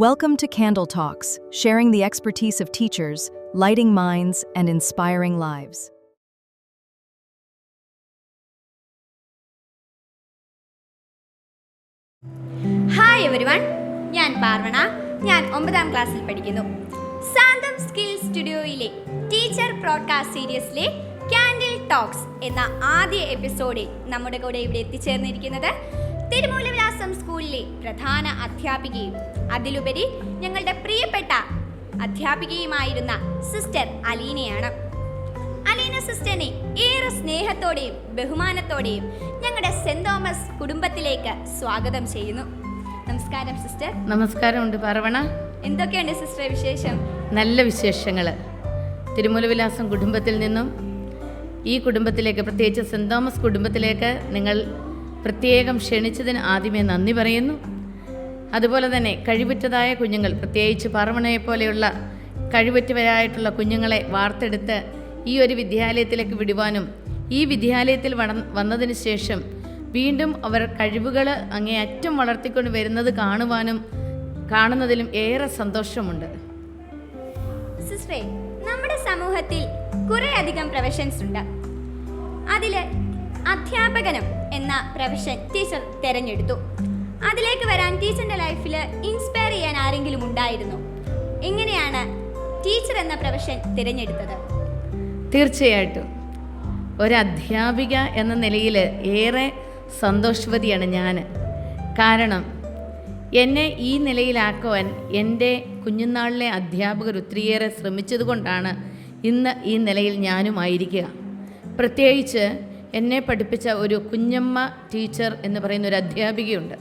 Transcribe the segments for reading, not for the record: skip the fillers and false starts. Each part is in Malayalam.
Welcome to Candle Talks, sharing the expertise of teachers, lighting minds, and inspiring lives. Hi everyone, ഞാൻ പാർവണ. ഞാൻ 9ാം ക്ലാസ്സിൽ പഠിക്കുന്നു. സാന്തം സ്കിൽ സ്റ്റുഡിയോയിലെ ടീച്ചർ പ്രോഡ്കാസ്റ്റ് സീരീസിലെ കാൻഡിൽ ടോക്സ് എന്ന ആദ്യ എപ്പിസോഡിൽ നമ്മുടെ കൂടെ ഇവിടെ എത്തിച്ചേർന്നിരിക്കുന്നത് തിരുമൂലവിലാസം സ്കൂളിലെ പ്രധാന അധ്യാപികയും അതിലുപരി ഞങ്ങളുടെ പ്രിയപ്പെട്ട അധ്യാപികയുമായിരുന്ന സിസ്റ്റർ അലീനയാണ്. അലീന സിസ്റ്ററിനെ ഏറെ സ്നേഹത്തോടെയും ബഹുമാനത്തോടെയും ഞങ്ങളുടെ സെന്റ് തോമസ് കുടുംബത്തിലേക്ക് സ്വാഗതം ചെയ്യുന്നു. നമസ്കാരം സിസ്റ്റർ. നമസ്കാരമുണ്ട് പാർവണ. എന്തൊക്കെയുണ്ട് സിസ്റ്റർ വിശേഷം? നല്ല വിശേഷങ്ങൾ. തിരുമൂലവിലാസം കുടുംബത്തിൽ നിന്നും ഈ കുടുംബത്തിലേക്ക്, പ്രത്യേകിച്ച് സെന്റ് തോമസ് കുടുംബത്തിലേക്ക് നിങ്ങൾ പ്രത്യേകം ക്ഷണിച്ചതിന് ആദ്യമേ നന്ദി പറയുന്നു. അതുപോലെ തന്നെ കഴിവുറ്റതായ കുഞ്ഞുങ്ങൾ, പ്രത്യേകിച്ച് പാർവണയെ പോലെയുള്ള കഴിവുറ്റവരായിട്ടുള്ള കുഞ്ഞുങ്ങളെ വാർത്തെടുത്ത് ഈ ഒരു വിദ്യാലയത്തിലേക്ക് വിടുവാനും ഈ വിദ്യാലയത്തിൽ വന്നതിന് ശേഷം വീണ്ടും അവർ കഴിവുകൾ അങ്ങേയറ്റം വളർത്തിക്കൊണ്ട് വരുന്നത് കാണുന്നതിലും ഏറെ സന്തോഷമുണ്ട്. സിസ്റ്ററെ, നമ്മുടെ സമൂഹത്തിൽ കുറേയധികം പ്രൊഫഷൻസ് ഉണ്ട്. അതിൽ അധ്യാപകനം എന്ന പ്രൊഫഷൻ ടീച്ചർ തിരഞ്ഞെടുത്തു. അതിലേക്ക് വരാൻ ടീച്ചറിൻ്റെ ലൈഫിൽ ഇൻസ്പയർ ചെയ്യാൻ ആരെങ്കിലും ഉണ്ടായിരുന്നോ? എങ്ങനെയാണ് ടീച്ചർ എന്ന പ്രൊഫഷൻ തിരഞ്ഞെടുത്തത്? തീർച്ചയായിട്ടും ഒരധ്യാപിക എന്ന നിലയിൽ ഏറെ സന്തോഷവതിയാണ് ഞാൻ. കാരണം എന്നെ ഈ നിലയിലാക്കുവാൻ എൻ്റെ കുഞ്ഞുനാളിലെ അധ്യാപകർ ഒത്തിരിയേറെ ശ്രമിച്ചതുകൊണ്ടാണ് ഇന്ന് ഈ നിലയിൽ ഞാനുമായിരിക്കുക. പ്രത്യേകിച്ച് എന്നെ പഠിപ്പിച്ച ഒരു കുഞ്ഞമ്മ ടീച്ചർ എന്ന് പറയുന്ന ഒരു അധ്യാപികയുണ്ട്.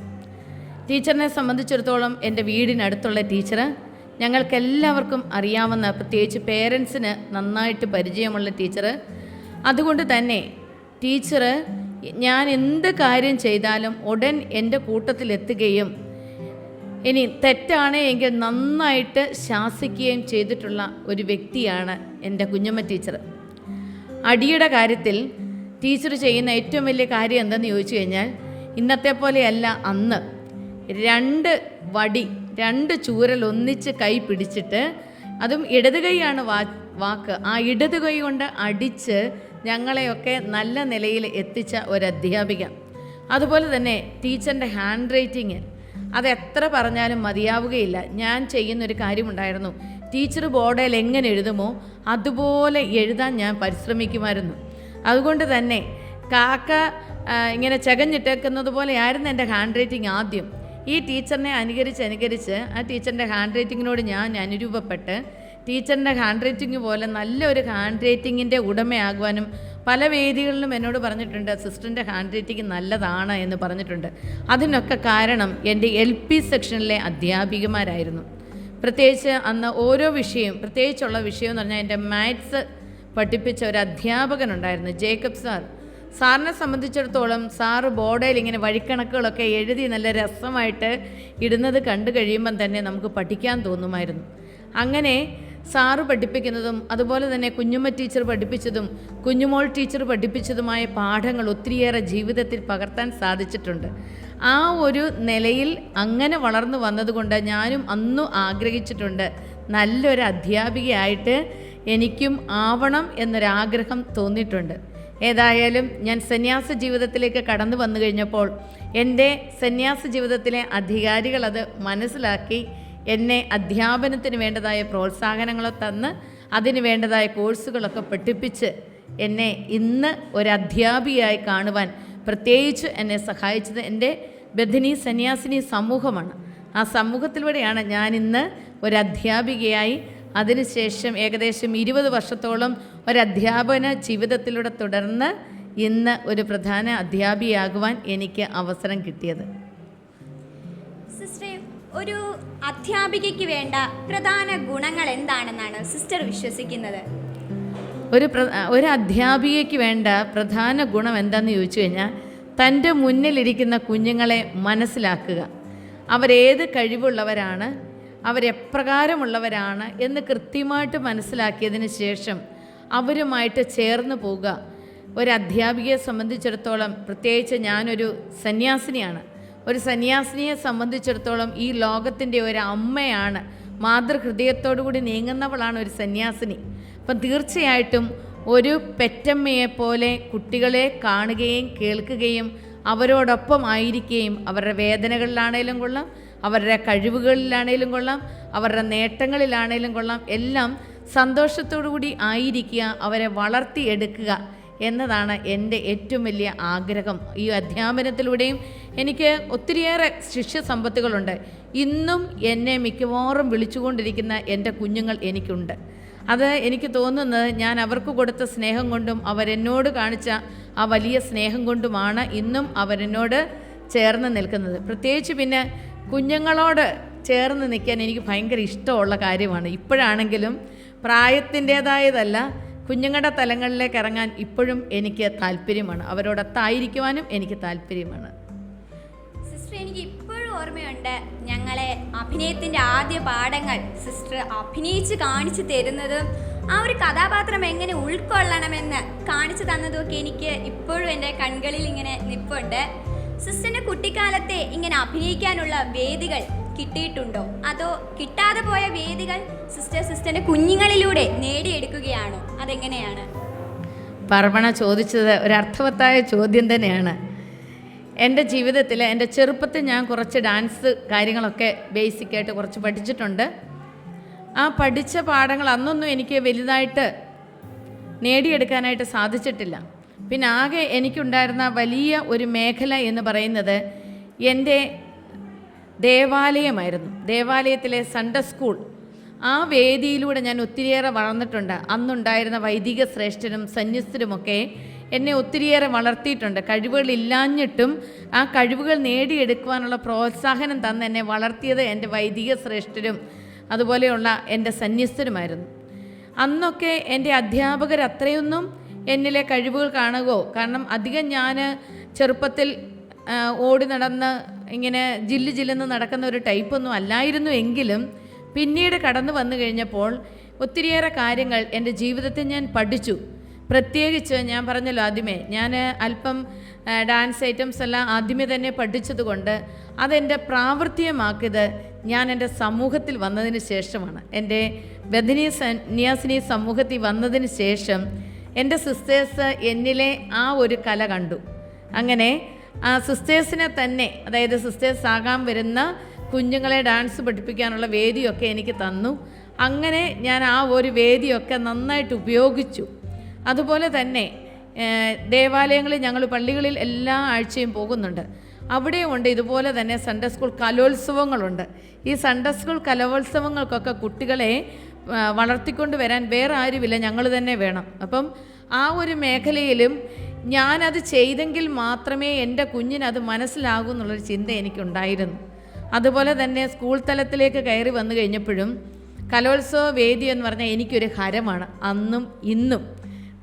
ടീച്ചറിനെ സംബന്ധിച്ചിടത്തോളം എൻ്റെ വീടിനടുത്തുള്ള ടീച്ചർ, ഞങ്ങൾക്കെല്ലാവർക്കും അറിയാവുന്ന, പ്രത്യേകിച്ച് പേരൻസിന് നന്നായിട്ട് പരിചയമുള്ള ടീച്ചർ. അതുകൊണ്ട് തന്നെ ടീച്ചർ ഞാൻ എന്ത് കാര്യം ചെയ്താലും ഉടൻ എൻ്റെ കൂട്ടത്തിലെത്തുകയും ഇനി തെറ്റാണ് എങ്കിൽ നന്നായിട്ട് ശാസിക്കുകയും ചെയ്തിട്ടുള്ള ഒരു വ്യക്തിയാണ് എൻ്റെ കുഞ്ഞമ്മ ടീച്ചർ. അടിയുടെ കാര്യത്തിൽ ടീച്ചർ ചെയ്യുന്ന ഏറ്റവും വലിയ കാര്യം എന്തെന്ന് ചോദിച്ചു കഴിഞ്ഞാൽ, ഇന്നത്തെ പോലെയല്ല അന്ന് 2 വടി 2 ചൂരൽ ഒന്നിച്ച് കൈ പിടിച്ചിട്ട്, അതും ഇടത് കൈയാണ് വാക്ക്, ആ ഇടത് കൈ കൊണ്ട് അടിച്ച് ഞങ്ങളെയൊക്കെ നല്ല നിലയിൽ എത്തിച്ച ഒരധ്യാപിക. അതുപോലെ തന്നെ ടീച്ചറിൻ്റെ ഹാൻഡ് റൈറ്റിങ് അത് എത്ര പറഞ്ഞാലും മതിയാവുകയില്ല. ഞാൻ ചെയ്യുന്നൊരു കാര്യമുണ്ടായിരുന്നു, ടീച്ചർ ബോർഡിൽ എങ്ങനെ എഴുതുമോ അതുപോലെ എഴുതാൻ ഞാൻ പരിശ്രമിക്കുമായിരുന്നു. അതുകൊണ്ട് തന്നെ കാക്ക ഇങ്ങനെ ചകഞ്ഞിട്ടേക്കുന്നത് പോലെ ആയിരുന്നു എൻ്റെ ഹാൻഡ് റൈറ്റിംഗ് ആദ്യം. ഈ ടീച്ചറിനെ അനുകരിച്ച് ആ ടീച്ചറിൻ്റെ ഹാൻഡ് റൈറ്റിങ്ങിനോട് ഞാൻ അനുരൂപപ്പെട്ട് ടീച്ചറിൻ്റെ ഹാൻഡ് റൈറ്റിംഗ് പോലെ നല്ലൊരു ഹാൻഡ് റൈറ്റിങ്ങിൻ്റെ ഉടമയാകുവാനും പല വേദികളിലും എന്നോട് പറഞ്ഞിട്ടുണ്ട്, സിസ്റ്ററിൻ്റെ ഹാൻഡ് റൈറ്റിംഗ് നല്ലതാണ് എന്ന് പറഞ്ഞിട്ടുണ്ട്. അതിനൊക്കെ കാരണം എൻ്റെ LP സെക്ഷനിലെ അധ്യാപികമാരായിരുന്നു. പ്രത്യേകിച്ച് അന്ന് ഓരോ വിഷയം, പ്രത്യേകിച്ചുള്ള വിഷയം എന്ന് പറഞ്ഞാൽ എൻ്റെ മാത്സ് പഠിപ്പിച്ച ഒരു അധ്യാപകനുണ്ടായിരുന്നു, ജേക്കബ് സാർ. സാറിനെ സംബന്ധിച്ചിടത്തോളം സാറ് ബോർഡിൽ ഇങ്ങനെ വഴിക്കണക്കുകളൊക്കെ എഴുതി നല്ല രസമായിട്ട് ഇടുന്നത് കണ്ടു കഴിയുമ്പം തന്നെ നമുക്ക് പഠിക്കാൻ തോന്നുമായിരുന്നു. അങ്ങനെ സാറ് പഠിപ്പിക്കുന്നതും അതുപോലെ തന്നെ കുഞ്ഞുമ്മ ടീച്ചർ പഠിപ്പിച്ചതും കുഞ്ഞുമോൾ ടീച്ചർ പഠിപ്പിച്ചതുമായ പാഠങ്ങൾ ഒത്തിരിയേറെ ജീവിതത്തിൽ പകർത്താൻ സാധിച്ചിട്ടുണ്ട്. ആ ഒരു നിലയിൽ അങ്ങനെ വളർന്നു വന്നതുകൊണ്ട് ഞാനും അന്നും ആഗ്രഹിച്ചിട്ടുണ്ട്, നല്ലൊരു അധ്യാപികയായിട്ട് എനിക്കും ആവണം എന്നൊരാഗ്രഹം തോന്നിയിട്ടുണ്ട്. ഏതായാലും ഞാൻ സന്യാസ ജീവിതത്തിലേക്ക് കടന്നു വന്നു കഴിഞ്ഞപ്പോൾ എൻ്റെ സന്യാസ ജീവിതത്തിലെ അധികാരികൾ അത് മനസ്സിലാക്കി എന്നെ അധ്യാപനത്തിന് വേണ്ടതായ പ്രോത്സാഹനങ്ങളോ തന്ന് അതിന് വേണ്ടതായ കോഴ്സുകളൊക്കെ പഠിപ്പിച്ച് എന്നെ ഇന്ന് ഒരധ്യാപികയായി കാണുവാൻ പ്രത്യേകിച്ച് എന്നെ സഹായിച്ചത് എൻ്റെ ബഥനി സന്യാസിനി സമൂഹമാണ്. ആ സമൂഹത്തിലൂടെയാണ് ഞാനിന്ന് ഒരധ്യാപികയായി, അതിനുശേഷം ഏകദേശം 20 വർഷത്തോളം ഒരധ്യാപന ജീവിതത്തിലൂടെ തുടർന്ന് ഇന്ന് ഒരു പ്രധാന അധ്യാപികയാകുവാൻ എനിക്ക് അവസരം കിട്ടിയത്. സിസ്റ്റർ, ഒരു അധ്യാപികയ്ക്ക് വേണ്ട പ്രധാന ഗുണങ്ങൾ എന്താണെന്നാണ് സിസ്റ്റർ വിശ്വസിക്കുന്നത്? ഒരു അധ്യാപികയ്ക്ക് വേണ്ട പ്രധാന ഗുണം എന്താണെന്ന് ചോദിച്ചു കഴിഞ്ഞാൽ, തൻ്റെ മുന്നിലിരിക്കുന്ന കുഞ്ഞുങ്ങളെ മനസ്സിലാക്കുക, അവരേത് കഴിവുള്ളവരാണ്, അവരെപ്രകാരമുള്ളവരാണ് എന്ന് കൃത്യമായിട്ട് മനസ്സിലാക്കിയതിന് ശേഷം അവരുമായിട്ട് ചേർന്ന് പോവുക. ഒരധ്യാപികയെ സംബന്ധിച്ചിടത്തോളം, പ്രത്യേകിച്ച് ഞാനൊരു സന്യാസിനിയാണ്, ഒരു സന്യാസിനിയെ സംബന്ധിച്ചിടത്തോളം ഈ ലോകത്തിൻ്റെ ഒരു അമ്മയാണ്, മാതൃഹൃദയത്തോടു കൂടി നീങ്ങുന്നവളാണ് ഒരു സന്യാസിനി. അപ്പം തീർച്ചയായിട്ടും ഒരു പെറ്റമ്മയെപ്പോലെ കുട്ടികളെ കാണുകയും കേൾക്കുകയും അവരോടൊപ്പം ആയിരിക്കുകയും അവരുടെ വേദനകളിലാണേലും കൊള്ളാം, അവരുടെ കഴിവുകളിലാണേലും കൊള്ളാം, അവരുടെ നേട്ടങ്ങളിലാണേലും കൊള്ളാം, എല്ലാം സന്തോഷത്തോടു കൂടി ആയിരിക്കുക, അവരെ വളർത്തിയെടുക്കുക എന്നതാണ് എൻ്റെ ഏറ്റവും വലിയ ആഗ്രഹം. ഈ അധ്യാപനത്തിലൂടെയും എനിക്ക് ഒത്തിരിയേറെ ശിഷ്യസമ്പത്തുകളുണ്ട്. ഇന്നും എന്നെ മിക്കവാറും വിളിച്ചുകൊണ്ടിരിക്കുന്ന എൻ്റെ കുഞ്ഞുങ്ങൾ എനിക്കുണ്ട്. അത് എനിക്ക് തോന്നുന്നത് ഞാൻ അവർക്ക് കൊടുത്ത സ്നേഹം കൊണ്ടും അവരെന്നോട് കാണിച്ച ആ വലിയ സ്നേഹം കൊണ്ടുമാണ് ഇന്നും അവരെന്നോട് ചേർന്ന് നിൽക്കുന്നത്. പ്രത്യേകിച്ച് പിന്നെ കുഞ്ഞുങ്ങളോട് ചേർന്ന് നിൽക്കാൻ എനിക്ക് ഭയങ്കര ഇഷ്ടമുള്ള കാര്യമാണ്. ഇപ്പോഴാണെങ്കിലും പ്രായത്തിൻ്റേതായതല്ല, കുഞ്ഞുങ്ങളുടെ തലങ്ങളിലേക്ക് ഇറങ്ങാൻ ഇപ്പോഴും എനിക്ക് താല്പര്യമാണ്. അവരോടൊത്തായിരിക്കുവാനും എനിക്ക് താല്പര്യമാണ്. സിസ്റ്റർ, എനിക്ക് ഇപ്പോഴും ഓർമ്മയുണ്ട്, ഞങ്ങളെ അഭിനയത്തിൻ്റെ ആദ്യ പാഠങ്ങൾ സിസ്റ്റർ അഭിനയിച്ച് കാണിച്ചു തരുന്നതും ആ ഒരു കഥാപാത്രം എങ്ങനെ ഉൾക്കൊള്ളണമെന്ന് കാണിച്ചു തന്നതുമൊക്കെ എനിക്ക് ഇപ്പോഴും എൻ്റെ കൺകളിൽ ഇങ്ങനെ നിൽപ്പുണ്ട്. സിസ്റ്ററിൻ്റെ കുട്ടിക്കാലത്തെ ഇങ്ങനെ അഭിനയിക്കാനുള്ള വേദികൾ കിട്ടിയിട്ടുണ്ടോ? അതോ കിട്ടാതെ പോയ വേദികൾ സിസ്റ്ററിൻ്റെ കുഞ്ഞുങ്ങളിലൂടെ നേടിയെടുക്കുകയാണോ? അതെങ്ങനെയാണ്? പർവണ ചോദിച്ചത് ഒരർത്ഥവത്തായ ചോദ്യം തന്നെയാണ്. എൻ്റെ ജീവിതത്തിൽ എൻ്റെ ചെറുപ്പത്തിൽ ഞാൻ കുറച്ച് ഡാൻസ് കാര്യങ്ങളൊക്കെ ബേസിക്കായിട്ട് കുറച്ച് പഠിച്ചിട്ടുണ്ട്. ആ പഠിച്ച പാഠങ്ങൾ അന്നൊന്നും എനിക്ക് വലുതായിട്ട് നേടിയെടുക്കാനായിട്ട് സാധിച്ചിട്ടില്ല. പിന്നെ ആകെ എനിക്കുണ്ടായിരുന്ന വലിയ ഒരു മേഖല എന്ന് പറയുന്നത് എൻ്റെ ദേവാലയമായിരുന്നു. ദേവാലയത്തിലെ സൺഡേ സ്കൂൾ, ആ വേദിയിലൂടെ ഞാൻ ഒത്തിരിയേറെ വളർന്നിട്ടുണ്ട്. അന്നുണ്ടായിരുന്ന വൈദിക ശ്രേഷ്ഠരും സന്യസ്തരുമൊക്കെ എന്നെ ഒത്തിരിയേറെ വളർത്തിയിട്ടുണ്ട്. കഴിവുകളില്ലാഞ്ഞിട്ടും ആ കഴിവുകൾ നേടിയെടുക്കുവാനുള്ള പ്രോത്സാഹനം തന്ന് എന്നെ വളർത്തിയത് എൻ്റെ വൈദിക ശ്രേഷ്ഠരും അതുപോലെയുള്ള എൻ്റെ സന്യസ്തരുമായിരുന്നു. അന്നൊക്കെ എൻ്റെ അധ്യാപകർ അത്രയൊന്നും എന്നിലെ കഴിവുകൾ കാണുകയോ, കാരണം അധികം ഞാൻ ചെറുപ്പത്തിൽ ഓടി നടന്ന് ഇങ്ങനെ ജില്ലെന്ന് നടക്കുന്ന ഒരു ടൈപ്പൊന്നും അല്ലായിരുന്നു. എങ്കിലും പിന്നീട് കടന്നു വന്നു കഴിഞ്ഞപ്പോൾ ഒത്തിരിയേറെ കാര്യങ്ങൾ എൻ്റെ ജീവിതത്തിൽ ഞാൻ പഠിച്ചു. പ്രത്യേകിച്ച് ഞാൻ പറഞ്ഞല്ലോ ആദ്യമേ, ഞാൻ അല്പം ഡാൻസ് ഐറ്റംസ് എല്ലാം ആദ്യമേ തന്നെ പഠിച്ചതുകൊണ്ട് അതെൻ്റെ പ്രാവർത്തികമാക്കിയത് ഞാൻ എൻ്റെ സമൂഹത്തിൽ വന്നതിന് ശേഷമാണ്. എൻ്റെ ബദനി സന്യാസിനി സമൂഹത്തിൽ വന്നതിന് ശേഷം എൻ്റെ സിസ്റ്റേഴ്സ് എന്നിലെ ആ ഒരു കല കണ്ടു. അങ്ങനെ ആ സിസ്റ്റേഴ്സിനെ തന്നെ, അതായത് സിസ്റ്റേഴ്സ് ആകാൻ വരുന്ന കുഞ്ഞുങ്ങളെ ഡാൻസ് പഠിപ്പിക്കാനുള്ള വേദിയൊക്കെ എനിക്ക് തന്നു. അങ്ങനെ ഞാൻ ആ ഒരു വേദിയൊക്കെ നന്നായിട്ട് ഉപയോഗിച്ചു. അതുപോലെ തന്നെ ദേവാലയങ്ങളിൽ, ഞങ്ങൾ പള്ളികളിൽ എല്ലാ ആഴ്ചയും പോകുന്നുണ്ട്. അവിടെയുണ്ട് ഇതുപോലെ തന്നെ സൺഡേ സ്കൂൾ കലോത്സവങ്ങളുണ്ട്. ഈ സൺഡേ സ്കൂൾ കലോത്സവങ്ങൾക്കൊക്കെ കുട്ടികളെ വളർത്തിക്കൊണ്ട് വരാൻ വേറെ ആരുമില്ല, ഞങ്ങൾ തന്നെ വേണം. അപ്പം ആ ഒരു മേഖലയിലും ഞാനത് ചെയ്തെങ്കിൽ മാത്രമേ എൻ്റെ കുഞ്ഞിനത് മനസ്സിലാകൂ എന്നുള്ളൊരു ചിന്ത എനിക്കുണ്ടായിരുന്നു. അതുപോലെ തന്നെ സ്കൂൾ തലത്തിലേക്ക് കയറി വന്നു കഴിഞ്ഞപ്പോഴും കലോത്സവ വേദി എന്ന് പറഞ്ഞാൽ എനിക്കൊരു ഹരമാണ്. അന്നും ഇന്നും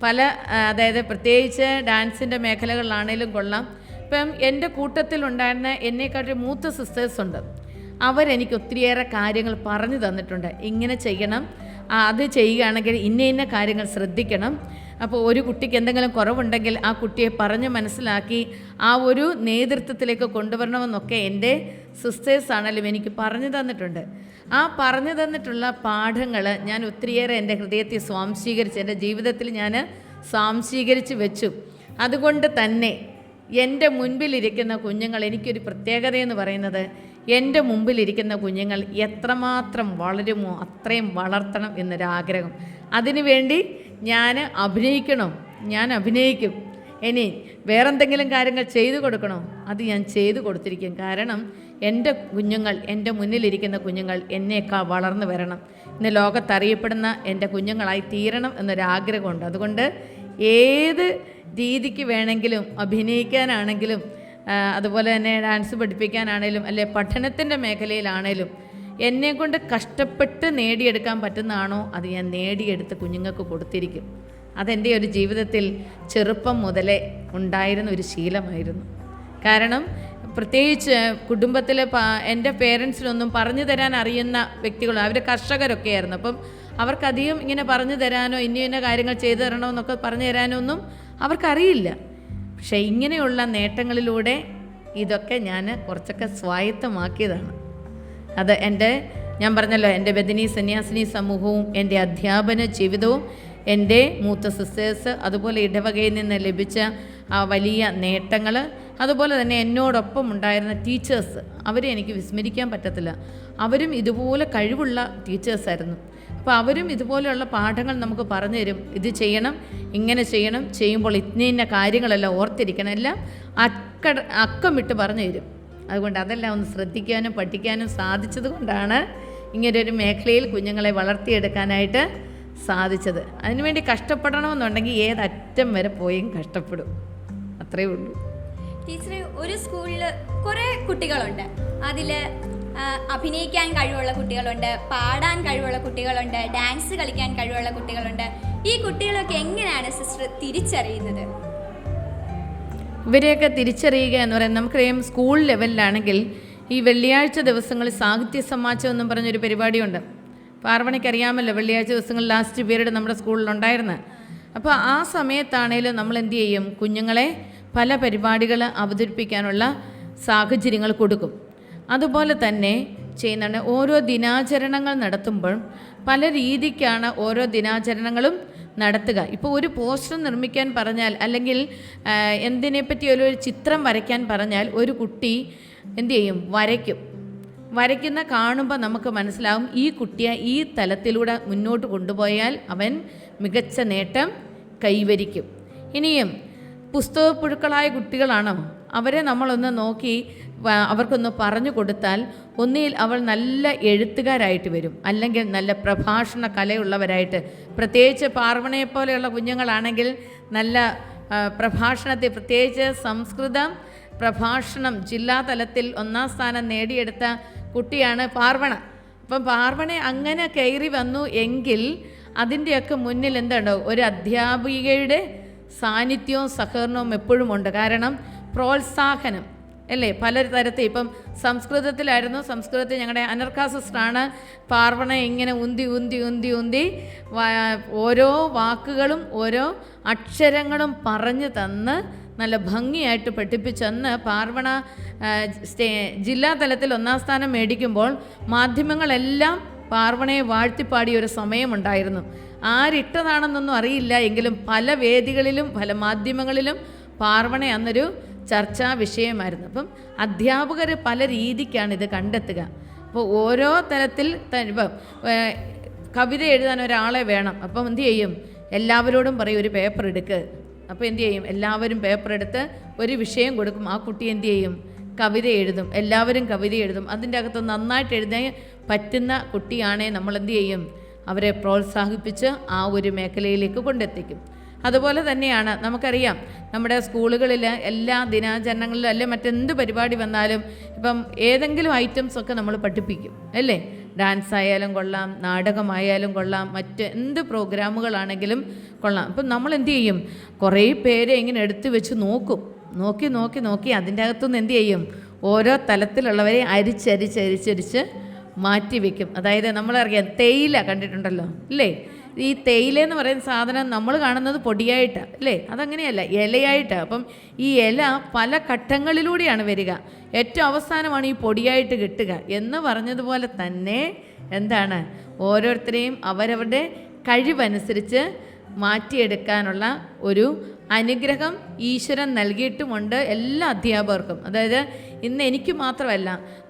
പല, അതായത് പ്രത്യേകിച്ച് ഡാൻസിൻ്റെ മേഖലകളിലാണേലും കൊള്ളാം. ഇപ്പം എൻ്റെ കൂട്ടത്തിലുണ്ടായിരുന്ന എന്നെക്കാട്ടി മൂത്ത സിസ്റ്റേഴ്സ് ഉണ്ട്. അവരെനിക്ക് ഒത്തിരിയേറെ കാര്യങ്ങൾ പറഞ്ഞു തന്നിട്ടുണ്ട്. ഇങ്ങനെ ചെയ്യണം, അത് ചെയ്യുകയാണെങ്കിൽ ഇന്ന കാര്യങ്ങൾ ശ്രദ്ധിക്കണം. അപ്പോൾ ഒരു കുട്ടിക്ക് എന്തെങ്കിലും കുറവുണ്ടെങ്കിൽ ആ കുട്ടിയെ പറഞ്ഞ് മനസ്സിലാക്കി ആ ഒരു നേതൃത്വത്തിലേക്ക് കൊണ്ടുവരണമെന്നൊക്കെ എൻ്റെ സിസ്റ്റേഴ്സാണെങ്കിലും എനിക്ക് പറഞ്ഞു തന്നിട്ടുണ്ട്. ആ പറഞ്ഞു തന്നിട്ടുള്ള പാഠങ്ങൾ ഞാൻ ഒത്തിരിയേറെ എൻ്റെ ഹൃദയത്തിൽ സ്വാംശീകരിച്ച്, എൻ്റെ ജീവിതത്തിൽ ഞാൻ സ്വാംശീകരിച്ച് വെച്ചു. അതുകൊണ്ട് തന്നെ എൻ്റെ മുൻപിലിരിക്കുന്ന കുഞ്ഞുങ്ങൾ, എനിക്കൊരു പ്രത്യേകതയെന്ന് പറയുന്നത്, എൻ്റെ മുമ്പിലിരിക്കുന്ന കുഞ്ഞുങ്ങൾ എത്രമാത്രം വളരുമോ അത്രയും വളർത്തണം എന്നൊരാഗ്രഹം. അതിനുവേണ്ടി ഞാൻ അഭിനയിക്കണം, ഞാൻ അഭിനയിക്കും. ഇനി വേറെന്തെങ്കിലും കാര്യങ്ങൾ ചെയ്തു കൊടുക്കണോ, അത് ഞാൻ ചെയ്തു കൊടുത്തിരിക്കും. കാരണം എൻ്റെ കുഞ്ഞുങ്ങൾ, എൻ്റെ മുന്നിലിരിക്കുന്ന കുഞ്ഞുങ്ങൾ എന്നേക്കാൾ വളർന്നു വരണം, ഇന്ന് ലോകത്തറിയപ്പെടുന്ന എൻ്റെ കുഞ്ഞുങ്ങളായി തീരണം എന്നൊരാഗ്രഹമുണ്ട്. അതുകൊണ്ട് ഏത് രീതിക്ക് വേണമെങ്കിലും, അഭിനയിക്കാനാണെങ്കിലും അതുപോലെ തന്നെ ഡാൻസ് പഠിപ്പിക്കാനാണേലും അല്ലെ പഠനത്തിൻ്റെ മേഖലയിലാണേലും എന്നെക്കൊണ്ട് കഷ്ടപ്പെട്ട് നേടിയെടുക്കാൻ പറ്റുന്നതാണോ അത് ഞാൻ നേടിയെടുത്ത് കുഞ്ഞുങ്ങൾക്ക് കൊടുത്തിരിക്കും. അതെൻ്റെ ഒരു ജീവിതത്തിൽ ചെറുപ്പം മുതലേ ഉണ്ടായിരുന്ന ഒരു ശീലമായിരുന്നു. കാരണം പ്രത്യേകിച്ച് കുടുംബത്തിൽ എൻ്റെ പേരൻസിനൊന്നും പറഞ്ഞു തരാൻ അറിയുന്ന വ്യക്തികൾ, അവർ കർഷകരൊക്കെ ആയിരുന്നു. അപ്പം അവർക്കധികം ഇങ്ങനെ പറഞ്ഞു തരാനോ ഇന്ന കാര്യങ്ങൾ ചെയ്തു തരണോ എന്നൊക്കെ പറഞ്ഞു തരാനോ ഒന്നും അവർക്കറിയില്ല. പക്ഷേ ഇങ്ങനെയുള്ള നേട്ടങ്ങളിലൂടെ ഇതൊക്കെ ഞാൻ കുറച്ചൊക്കെ സ്വായത്തമാക്കിയതാണ്. അത് ഞാൻ പറഞ്ഞല്ലോ, എൻ്റെ ബഥനി സന്യാസിനി സമൂഹവും എൻ്റെ അധ്യാപന ജീവിതവും എൻ്റെ മൂത്ത സിസ്റ്റേഴ്സ്, അതുപോലെ ഇടവകയിൽ നിന്ന് ലഭിച്ച ആ വലിയ നേട്ടങ്ങൾ, അതുപോലെ തന്നെ എന്നോടൊപ്പം ഉണ്ടായിരുന്ന ടീച്ചേഴ്സ്, അവരെ എനിക്ക് വിസ്മരിക്കാൻ പറ്റത്തില്ല. അവരും ഇതുപോലെ കഴിവുള്ള ടീച്ചേഴ്സായിരുന്നു. അപ്പോൾ അവരും ഇതുപോലെയുള്ള പാഠങ്ങൾ നമുക്ക് പറഞ്ഞു തരും. ഇത് ചെയ്യണം, ഇങ്ങനെ ചെയ്യണം, ചെയ്യുമ്പോൾ ഇന്ന കാര്യങ്ങളെല്ലാം ഓർത്തിരിക്കണം, എല്ലാം അക്കമിട്ട് പറഞ്ഞു തരും. അതുകൊണ്ട് അതെല്ലാം ഒന്ന് ശ്രദ്ധിക്കാനും പഠിക്കാനും സാധിച്ചത് കൊണ്ടാണ് ഇങ്ങനൊരു മേഖലയിൽ കുഞ്ഞുങ്ങളെ വളർത്തിയെടുക്കാനായിട്ട് സാധിച്ചത്. അതിനുവേണ്ടി കഷ്ടപ്പെടണമെന്നുണ്ടെങ്കിൽ ഏതറ്റം വരെ പോയും കഷ്ടപ്പെടും, അത്രയേ ഉള്ളൂ. ടീച്ചർ, ഒരു സ്കൂളിൽ കുറേ കുട്ടികളുണ്ട്. അതിൽ അഭിനയിക്കാൻ കഴിവുള്ള കുട്ടികളുണ്ട്, പാടാൻ കഴിവുള്ള കുട്ടികളുണ്ട്, ഡാൻസ് കളിക്കാൻ കഴിവുള്ള കുട്ടികളുണ്ട്. ഈ കുട്ടികളൊക്കെ എങ്ങനെയാണ് സിസ്റ്റർ തിരിച്ചറിയുന്നത്? ഇവരെയൊക്കെ തിരിച്ചറിയുക എന്ന് പറയുന്നത്, നമുക്കറിയാം സ്കൂൾ ലെവലിലാണെങ്കിൽ ഈ വെള്ളിയാഴ്ച ദിവസങ്ങളിൽ സാഹിത്യ സമാജം എന്നും പറഞ്ഞൊരു പരിപാടിയുണ്ട്. പാർവണിക്കറിയാമല്ലോ, വെള്ളിയാഴ്ച ദിവസങ്ങളിൽ ലാസ്റ്റ് പീരീഡ് നമ്മുടെ സ്കൂളിലുണ്ടായിരുന്നു. അപ്പോൾ ആ സമയത്താണേലും നമ്മൾ എന്ത് ചെയ്യും, കുഞ്ഞുങ്ങളെ പല പരിപാടികൾ അവതരിപ്പിക്കാനുള്ള സാഹചര്യങ്ങൾ കൊടുക്കും. അതുപോലെ തന്നെ ചെയ്യുന്നുണ്ട്. ഓരോ ദിനാചരണങ്ങൾ നടത്തുമ്പോൾ പല രീതിക്കാണ് ഓരോ ദിനാചരണങ്ങളും നടത്തുക. ഇപ്പോൾ ഒരു പോസ്റ്റർ നിർമ്മിക്കാൻ പറഞ്ഞാൽ, അല്ലെങ്കിൽ എന്തിനെപ്പറ്റി ഒരു ചിത്രം വരയ്ക്കാൻ പറഞ്ഞാൽ, ഒരു കുട്ടി എന്തു ചെയ്യും, വരയ്ക്കുന്ന കാണുമ്പോൾ നമുക്ക് മനസ്സിലാവും ഈ കുട്ടിയെ ഈ തലത്തിലൂടെ മുന്നോട്ട് കൊണ്ടുപോയാൽ അവൻ മികച്ച നേട്ടം കൈവരിക്കും. ഇനിയും പുസ്തകപ്പുഴുക്കളായ കുട്ടികളാണോ, അവരെ നമ്മളൊന്ന് നോക്കി അവർക്കൊന്ന് പറഞ്ഞു കൊടുത്താൽ ഒന്നിൽ അവൾ നല്ല എഴുത്തുകാരായിട്ട് വരും, അല്ലെങ്കിൽ നല്ല പ്രഭാഷണ കലയുള്ളവരായിട്ട്. പ്രത്യേകിച്ച് പാർവണയെപ്പോലെയുള്ള കുഞ്ഞുങ്ങളാണെങ്കിൽ നല്ല പ്രഭാഷണത്തിൽ, പ്രത്യേകിച്ച് സംസ്കൃതം പ്രഭാഷണം ജില്ലാതലത്തിൽ 1ാം സ്ഥാനം നേടിയെടുത്ത കുട്ടിയാണ് പാർവണ. അപ്പം പാർവണ അങ്ങനെ കയറി വന്നു എങ്കിൽ അതിൻ്റെയൊക്കെ മുന്നിൽ എന്തുണ്ടോ, ഒരു അധ്യാപികയുടെ സാന്നിധ്യവും സഹകരണവും എപ്പോഴും ഉണ്ട്. കാരണം പ്രോത്സാഹനം അല്ലേ, പല തരത്തിൽ. ഇപ്പം സംസ്കൃതത്തിൽ ഞങ്ങളുടെ അനർക്ക സിസ്റ്ററാണ് പാർവണ ഇങ്ങനെ ഉന്തി ഓരോ വാക്കുകളും ഓരോ അക്ഷരങ്ങളും പറഞ്ഞു തന്ന് നല്ല ഭംഗിയായിട്ട് പഠിപ്പിച്ചെന്ന് പാർവണ ജില്ലാതലത്തിൽ 1ാം സ്ഥാനം മേടിക്കുമ്പോൾ മാധ്യമങ്ങളെല്ലാം പാർവണയെ വാഴ്ത്തിപ്പാടിയ ഒരു സമയമുണ്ടായിരുന്നു. ആരിട്ടതാണെന്നൊന്നും അറിയില്ല, എങ്കിലും പല വേദികളിലും പല മാധ്യമങ്ങളിലും പാർവണ അന്നൊരു ചർച്ചാ വിഷയമായിരുന്നു. അപ്പം അധ്യാപകർ പല രീതിക്കാണ് ഇത് കണ്ടെത്തുക. അപ്പോൾ ഓരോ തരത്തിൽ ഇപ്പം കവിത എഴുതാൻ ഒരാളെ വേണം. അപ്പം എന്തു ചെയ്യും, എല്ലാവരോടും പറയും ഒരു പേപ്പർ എടുക്കുക. അപ്പോൾ എന്തു ചെയ്യും, എല്ലാവരും പേപ്പർ എടുത്ത് ഒരു വിഷയം കൊടുക്കും. ആ കുട്ടി എന്തു ചെയ്യും, കവിത എഴുതും. എല്ലാവരും കവിത എഴുതും. അതിൻ്റെ അകത്ത് നന്നായിട്ട് എഴുതാൻ പറ്റുന്ന കുട്ടിയാണെ നമ്മൾ എന്തു ചെയ്യും, അവരെ പ്രോത്സാഹിപ്പിച്ച് ആ ഒരു മേഖലയിലേക്ക് കൊണ്ടെത്തിക്കും. അതുപോലെ തന്നെയാണ് നമുക്കറിയാം, നമ്മുടെ സ്കൂളുകളിൽ എല്ലാ ദിനാചരണങ്ങളിലും അല്ലെ മറ്റെന്ത് പരിപാടി വന്നാലും ഇപ്പം ഏതെങ്കിലും ഐറ്റംസൊക്കെ നമ്മൾ പഠിപ്പിക്കും അല്ലേ. ഡാൻസ് ആയാലും കൊള്ളാം, നാടകമായാലും കൊള്ളാം, മറ്റ് എന്ത് പ്രോഗ്രാമുകളാണെങ്കിലും കൊള്ളാം. അപ്പം നമ്മൾ എന്തു ചെയ്യും, കുറേ പേരെ ഇങ്ങനെ എടുത്തു വെച്ച് നോക്കി അതിൻ്റെ അകത്തുനിന്ന് എന്തു ചെയ്യും, ഓരോ തലത്തിലുള്ളവരെ അരിച്ചരിച്ച് മാറ്റി വയ്ക്കും. അതായത് നമ്മളറിയാം, തേയില കണ്ടിട്ടുണ്ടല്ലോ അല്ലേ. ഈ തേയില എന്ന് പറയുന്ന സാധനം നമ്മൾ കാണുന്നത് പൊടിയായിട്ടാണ് അല്ലേ, അതങ്ങനെയല്ല, ഇലയായിട്ടാണ്. അപ്പം ഈ ഇല പല ഘട്ടങ്ങളിലൂടെയാണ് വരിക. ഏറ്റവും അവസാനമാണ് ഈ പൊടിയായിട്ട് കിട്ടുക. എന്ന് പറഞ്ഞതുപോലെ തന്നെ എന്താണ്, ഓരോരുത്തരെയും അവരവരുടെ കഴിവനുസരിച്ച് മാറ്റിയെടുക്കാനുള്ള ഒരു അനുഗ്രഹം ഈശ്വരൻ നൽകിയിട്ടുമുണ്ട് എല്ലാ അധ്യാപകർക്കും. അതായത് ഇന്ന് എനിക്ക് മാത്രമല്ല,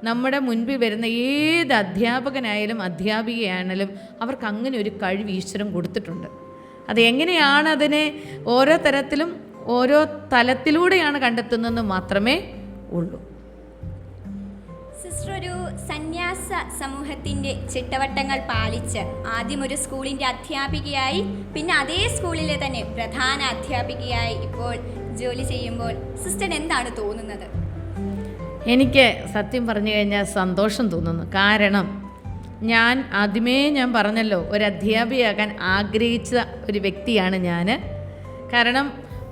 നമ്മുടെ മുൻപിൽ വരുന്ന ഏത് അധ്യാപകനായാലും അധ്യാപികയാണെങ്കിലും അവർക്ക് അങ്ങനെ ഒരു കഴിവ് ഈശ്വരൻ കൊടുത്തിട്ടുണ്ട്. അത് എങ്ങനെയാണ് അതിനെ ഓരോ തരത്തിലും ഓരോ തലത്തിലൂടെയാണ് കണ്ടെത്തുന്നതെന്ന് മാത്രമേ ഉള്ളൂ. സിസ്റ്റർ, ഒരു സന്യാസ സമൂഹത്തിൻ്റെ ചിട്ടവട്ടങ്ങൾ പാലിച്ച് ആദ്യം ഒരു സ്കൂളിൻ്റെ അധ്യാപികയായി, പിന്നെ അതേ സ്കൂളിലെ തന്നെ പ്രധാന അധ്യാപികയായി ഇപ്പോൾ ജോലി ചെയ്യുമ്പോൾ സിസ്റ്റർ എന്താണ് തോന്നുന്നത്? എനിക്ക് സത്യം പറഞ്ഞു കഴിഞ്ഞാൽ സന്തോഷം തോന്നുന്നു. കാരണം ഞാൻ പറഞ്ഞല്ലോ, ഒരു അധ്യാപികയാകാൻ ആഗ്രഹിച്ച ഒരു വ്യക്തിയാണ് ഞാൻ. കാരണം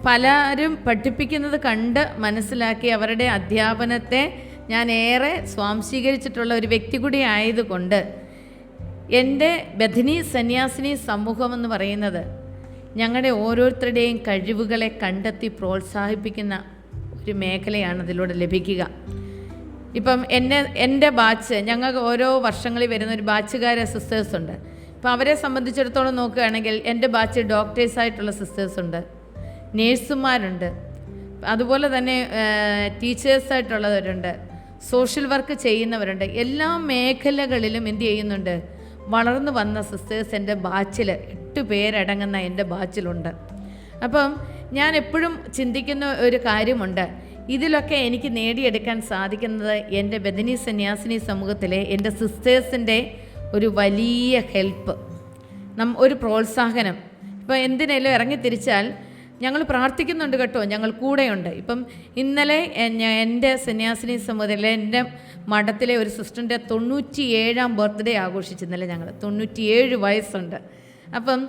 പലരും പഠിപ്പിക്കുന്നത് കണ്ട് മനസ്സിലാക്കി അവരുടെ അധ്യാപനത്തെ ഞാൻ ഏറെ സ്വാംശീകരിച്ചിട്ടുള്ള ഒരു വ്യക്തി കൂടി ആയതുകൊണ്ട് എൻ്റെ ബഥനി സന്യാസിനി സമൂഹമെന്ന് പറയുന്നത് ഞങ്ങളുടെ ഓരോരുത്തരുടെയും കഴിവുകളെ കണ്ടെത്തി പ്രോത്സാഹിപ്പിക്കുന്ന ഒരു മേഖലയാണ് അതിലൂടെ ലഭിക്കുക. ഇപ്പം എൻ്റെ ബാച്ച്, ഞങ്ങൾക്ക് ഓരോ വർഷങ്ങളിൽ വരുന്ന ഒരു ബാച്ചുകാരെ സിസ്റ്റേഴ്സുണ്ട്. ഇപ്പം അവരെ സംബന്ധിച്ചിടത്തോളം നോക്കുകയാണെങ്കിൽ എൻ്റെ ബാച്ച് ഡോക്ടേഴ്സായിട്ടുള്ള സിസ്റ്റേഴ്സുണ്ട്, നേഴ്സുമാരുണ്ട്, അതുപോലെ തന്നെ ടീച്ചേഴ്സായിട്ടുള്ളവരുണ്ട്, സോഷ്യൽ വർക്ക് ചെയ്യുന്നവരുണ്ട്. എല്ലാ മേഖലകളിലും എന്ത് ചെയ്യുന്നുണ്ട്, വളർന്നു വന്ന സിസ്റ്റേഴ്സ് എൻ്റെ ബാച്ചിൽ 8 പേരടങ്ങുന്ന എൻ്റെ ബാച്ചിലുണ്ട്. അപ്പം ഞാൻ എപ്പോഴും ചിന്തിക്കുന്ന ഒരു കാര്യമുണ്ട്, ഇതിലൊക്കെ എനിക്ക് നേടിയെടുക്കാൻ സാധിക്കുന്നത് എൻ്റെ ബദനി സന്യാസിനി സമൂഹത്തിലെ എൻ്റെ സിസ്റ്റേഴ്സിൻ്റെ ഒരു വലിയ ഹെൽപ്പ്, ഒരു പ്രോത്സാഹനം. ഇപ്പോൾ എന്തിനേലും ഇറങ്ങിത്തിരിച്ചാൽ ഞങ്ങൾ പ്രാർത്ഥിക്കുന്നുണ്ട് കേട്ടോ, ഞങ്ങൾ കൂടെയുണ്ട്. ഇപ്പം ഇന്നലെ എൻ്റെ സന്യാസിനി സമൂഹത്തിലെ എൻ്റെ മഠത്തിലെ ഒരു സിസ്റ്ററിൻ്റെ 97ാം ബർത്ത്ഡേ ആഘോഷിച്ചു. ഇന്നലെ ഞങ്ങൾ 97 വയസ്സുണ്ട്. അപ്പം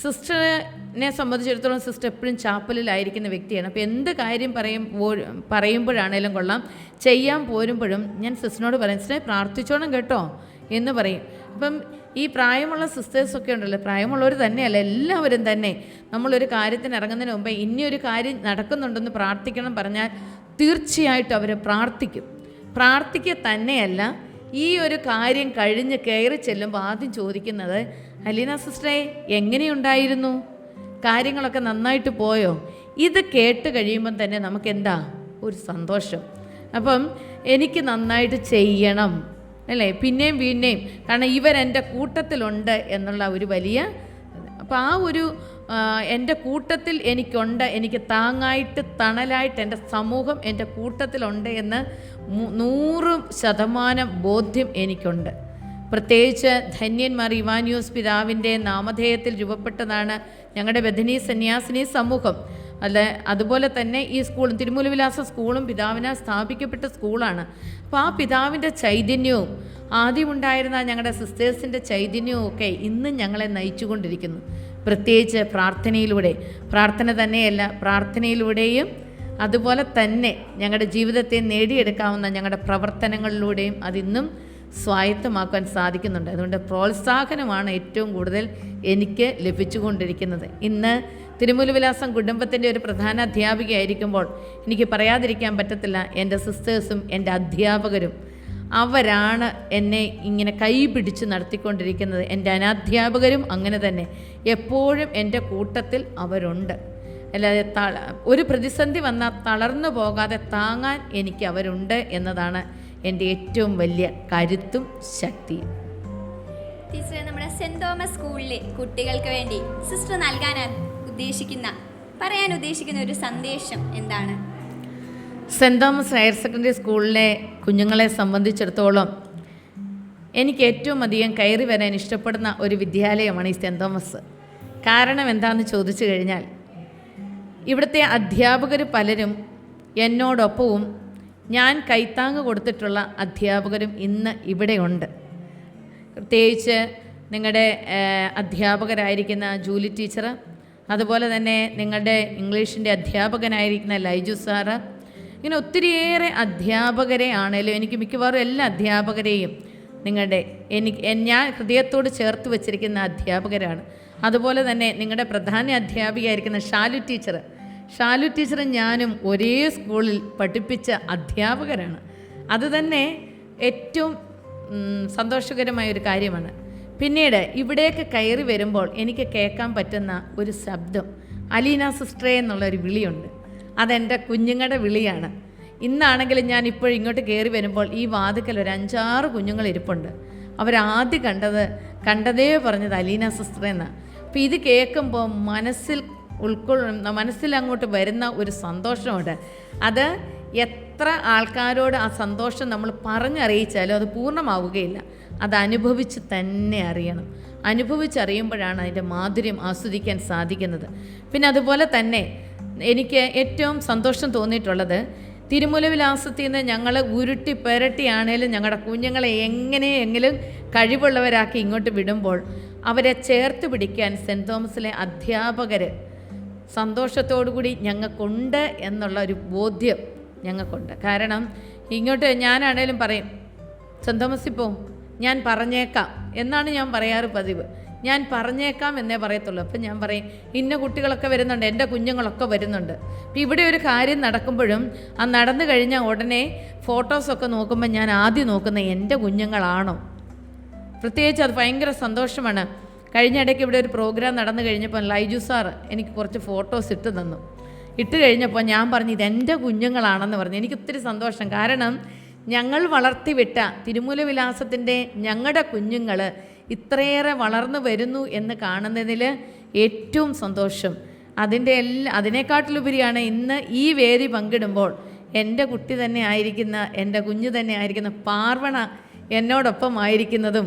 സിസ്റ്ററിനെ സംബന്ധിച്ചിടത്തോളം സിസ്റ്റർ എപ്പോഴും ചാപ്പലിലായിരിക്കുന്ന വ്യക്തിയാണ്. അപ്പോൾ എന്ത് കാര്യം പറയുമ്പോഴാണേലും കൊള്ളാം, ചെയ്യാൻ പോരുമ്പോഴും ഞാൻ സിസ്റ്ററിനോട് പറയും, സിസ്റ്ററെ പ്രാർത്ഥിച്ചോണം കേട്ടോ എന്ന് പറയും. അപ്പം ഈ പ്രായമുള്ള സിസ്റ്റേഴ്സൊക്കെ ഉണ്ടല്ലോ, പ്രായമുള്ളവർ തന്നെയല്ല, എല്ലാവരും തന്നെ നമ്മളൊരു കാര്യത്തിന് ഇറങ്ങുന്നതിന് മുമ്പേ ഇനിയൊരു കാര്യം നടക്കുന്നുണ്ടെന്ന് പ്രാർത്ഥിക്കണം പറഞ്ഞാൽ തീർച്ചയായിട്ടും അവർ പ്രാർത്ഥിക്കുക തന്നെയല്ല, ഈ ഒരു കാര്യം കഴിഞ്ഞ് കയറി ചെല്ലുമ്പോൾ ആദ്യം ചോദിക്കുന്നത്, അലീന സിസ്റ്ററെ എങ്ങനെയുണ്ടായിരുന്നു, കാര്യങ്ങളൊക്കെ നന്നായിട്ട് പോയോ? ഇത് കേട്ട് കഴിയുമ്പം തന്നെ നമുക്കെന്താ ഒരു സന്തോഷം. അപ്പം എനിക്ക് നന്നായിട്ട് ചെയ്യണം അല്ലേ, പിന്നെയും കാരണം ഇവരെൻ്റെ കൂട്ടത്തിലുണ്ട് എന്നുള്ള ഒരു വലിയ, അപ്പോൾ ആ ഒരു എൻ്റെ കൂട്ടത്തിൽ എനിക്കുണ്ട്, എനിക്ക് താങ്ങായിട്ട് തണലായിട്ട് എൻ്റെ സമൂഹം എൻ്റെ കൂട്ടത്തിലുണ്ട് എന്ന് 100% ബോധ്യം എനിക്കുണ്ട്. പ്രത്യേകിച്ച് ധന്യന്മാർ ഇവാനിയോസ് പിതാവിൻ്റെ നാമധേയത്തിൽ രൂപപ്പെട്ടതാണ് ഞങ്ങളുടെ ബദനി സന്യാസിനി സമൂഹം. അതുപോലെ തന്നെ ഈ സ്കൂളും തിരുമൂലവിലാസ സ്കൂളും പിതാവിനാൽ സ്ഥാപിക്കപ്പെട്ട സ്കൂളാണ്. അപ്പോൾ ആ പിതാവിൻ്റെ ചൈതന്യവും ആദ്യമുണ്ടായിരുന്ന ഞങ്ങളുടെ സിസ്റ്റേഴ്സിൻ്റെ ചൈതന്യവും ഒക്കെ ഇന്നും ഞങ്ങളെ നയിച്ചുകൊണ്ടിരിക്കുന്നു. പ്രത്യേകിച്ച് പ്രാർത്ഥന തന്നെയല്ല, പ്രാർത്ഥനയിലൂടെയും അതുപോലെ തന്നെ ഞങ്ങളുടെ ജീവിതത്തെ നേടിയെടുക്കാവുന്ന ഞങ്ങളുടെ പ്രവർത്തനങ്ങളിലൂടെയും അതിന്നും സ്വായത്തമാക്കാൻ സാധിക്കുന്നുണ്ട്. അതുകൊണ്ട് പ്രോത്സാഹനമാണ് ഏറ്റവും കൂടുതൽ എനിക്ക് ലഭിച്ചുകൊണ്ടിരിക്കുന്നത്. ഇന്ന് തിരുമൂലവിലാസം കുടുംബത്തിൻ്റെ ഒരു പ്രധാന അധ്യാപികയായിരിക്കുമ്പോൾ എനിക്ക് പറയാതിരിക്കാൻ പറ്റത്തില്ല, എൻ്റെ സിസ്റ്റേഴ്സും എൻ്റെ അധ്യാപകരും അവരാണ് എന്നെ ഇങ്ങനെ കൈ പിടിച്ച് നടത്തിക്കൊണ്ടിരിക്കുന്നത്. എൻ്റെ അനധ്യാപകരും അങ്ങനെ തന്നെ എപ്പോഴും എൻ്റെ കൂട്ടത്തിൽ അവരുണ്ട്. അല്ലാതെ ഒരു പ്രതിസന്ധി വന്നാൽ തളർന്നു പോകാതെ താങ്ങാൻ എനിക്ക് അവരുണ്ട് എന്നതാണ് എൻ്റെ ഏറ്റവും വലിയ കരുത്തും ശക്തിയും. ടീച്ചറെ, നമ്മുടെ സെൻറ് തോമസ് സ്കൂളിലെ കുട്ടികൾക്ക് വേണ്ടി സിസ്റ്റർ പറയാൻ ഉദ്ദേശിക്കുന്ന ഒരു സന്ദേശം എന്താണ്? സെൻറ് തോമസ് ഹയർ സെക്കൻഡറി സ്കൂളിലെ കുഞ്ഞുങ്ങളെ സംബന്ധിച്ചിടത്തോളം എനിക്ക് ഏറ്റവും അധികം കയറി വരാൻ ഇഷ്ടപ്പെടുന്ന ഒരു വിദ്യാലയമാണ് ഈ സെൻറ് തോമസ്. കാരണം എന്താണെന്ന് ചോദിച്ചു കഴിഞ്ഞാൽ, ഇവിടുത്തെ അധ്യാപകർ പലരും എന്നോടൊപ്പവും ഞാൻ കൈത്താങ്ങ് കൊടുത്തിട്ടുള്ള അധ്യാപകരും ഇന്ന് ഇവിടെയുണ്ട്. പ്രത്യേകിച്ച് നിങ്ങളുടെ അധ്യാപകരായിരിക്കുന്ന ജൂലി ടീച്ചർ, അതുപോലെ തന്നെ നിങ്ങളുടെ ഇംഗ്ലീഷിൻ്റെ അധ്യാപകനായിരിക്കുന്ന ലൈജു സാറ്, ഇങ്ങനെ ഒത്തിരിയേറെ അധ്യാപകരെ ആണേലും എനിക്ക് മിക്കവാറും എല്ലാ അധ്യാപകരെയും ഞാൻ ഹൃദയത്തോട് ചേർത്ത് വച്ചിരിക്കുന്ന അധ്യാപകരാണ്. അതുപോലെ തന്നെ നിങ്ങളുടെ പ്രധാന അധ്യാപികയായിരിക്കുന്ന ഷാലു ടീച്ചർ ഞാനും ഒരേ സ്കൂളിൽ പഠിപ്പിച്ച അധ്യാപകരാണ്. അതുതന്നെ ഏറ്റവും സന്തോഷകരമായ ഒരു കാര്യമാണ്. പിന്നീട് ഇവിടേക്ക് കയറി വരുമ്പോൾ എനിക്ക് കേൾക്കാൻ പറ്റുന്ന ഒരു ശബ്ദം, അലീന സിസ്റ്ററെ എന്നുള്ളൊരു വിളിയുണ്ട്. അതെൻ്റെ കുഞ്ഞുങ്ങളുടെ വിളിയാണ്. ഇന്നാണെങ്കിലും ഞാൻ ഇപ്പോൾ ഇങ്ങോട്ട് കയറി വരുമ്പോൾ ഈ വാതിക്കൽ ഒരു 5-6 കുഞ്ഞുങ്ങൾ ഇരിപ്പുണ്ട്. അവരാദ്യം കണ്ടതേ പറഞ്ഞത് അലീന സിസ്റ്റർ എന്നാണ്. അപ്പോൾ ഇത് കേൾക്കുമ്പോൾ മനസ്സിൽ അങ്ങോട്ട് വരുന്ന ഒരു സന്തോഷമുണ്ട്. അത് എത്ര ആൾക്കാരോട് ആ സന്തോഷം നമ്മൾ പറഞ്ഞറിയിച്ചാലും അത് പൂർണ്ണമാവുകയില്ല. അത് അനുഭവിച്ച് തന്നെ അറിയണം. അനുഭവിച്ചറിയുമ്പോഴാണ് അതിൻ്റെ മാധുര്യം ആസ്വദിക്കാൻ സാധിക്കുന്നത്. പിന്നെ അതുപോലെ തന്നെ എനിക്ക് ഏറ്റവും സന്തോഷം തോന്നിയിട്ടുള്ളത്, തിരുമൂലവിലാസത്തിൽ നിന്ന് ഞങ്ങൾ ഉരുട്ടി പുരട്ടിയാണേലും ഞങ്ങളുടെ കുഞ്ഞുങ്ങളെ എങ്ങനെയെങ്കിലും കഴിവുള്ളവരാക്കി ഇങ്ങോട്ട് വിടുമ്പോൾ അവരെ ചേർത്ത് പിടിക്കാൻ സെൻറ് തോമസിലെ അധ്യാപകർ സന്തോഷത്തോടുകൂടി ഞങ്ങൾക്കുണ്ട് എന്നുള്ള ഒരു ബോധ്യം ഞങ്ങൾക്കുണ്ട്. കാരണം ഇങ്ങോട്ട് ഞാനാണേലും പറയും, സെൻറ് തോമസിൽ പോവും, ഞാൻ പറഞ്ഞേക്കാം എന്നാണ് ഞാൻ പറയാറ് പതിവ്. ഞാൻ പറഞ്ഞേക്കാം എന്നേ പറയത്തുള്ളൂ. അപ്പം ഞാൻ പറയും ഇന്ന കുട്ടികളൊക്കെ വരുന്നുണ്ട്, എൻ്റെ കുഞ്ഞുങ്ങളൊക്കെ വരുന്നുണ്ട്. അപ്പം ഇവിടെ ഒരു കാര്യം നടക്കുമ്പോഴും ആ നടന്നു കഴിഞ്ഞാൽ ഉടനെ ഫോട്ടോസൊക്കെ നോക്കുമ്പോൾ ഞാൻ ആദ്യം നോക്കുന്നത് എൻ്റെ കുഞ്ഞുങ്ങളാണോ. പ്രത്യേകിച്ച് അത് ഭയങ്കര സന്തോഷമാണ്. കഴിഞ്ഞ ഇടയ്ക്ക് ഇവിടെ ഒരു പ്രോഗ്രാം നടന്നു കഴിഞ്ഞപ്പോൾ ലൈജു സാർ എനിക്ക് കുറച്ച് ഫോട്ടോസ് ഇട്ട് തന്നു. ഇട്ട് കഴിഞ്ഞപ്പോൾ ഞാൻ പറഞ്ഞു ഇതെൻ്റെ കുഞ്ഞുങ്ങളാണെന്ന് പറഞ്ഞു. എനിക്ക് ഒത്തിരി സന്തോഷം. കാരണം ഞങ്ങൾ വളർത്തിവിട്ട തിരുമൂല വിലാസത്തിൻ്റെ ഞങ്ങളുടെ കുഞ്ഞുങ്ങൾ ഇത്രയേറെ വളർന്നു വരുന്നു എന്ന് കാണുന്നതിൽ ഏറ്റവും സന്തോഷം. അതിനേക്കാട്ടിലുപരിയാണ് ഇന്ന് ഈ വേദി പങ്കിടുമ്പോൾ എൻ്റെ കുട്ടി തന്നെ ആയിരിക്കുന്ന, എൻ്റെ കുഞ്ഞ് തന്നെ ആയിരിക്കുന്ന പാർവണ എന്നോടൊപ്പം ആയിരിക്കുന്നതും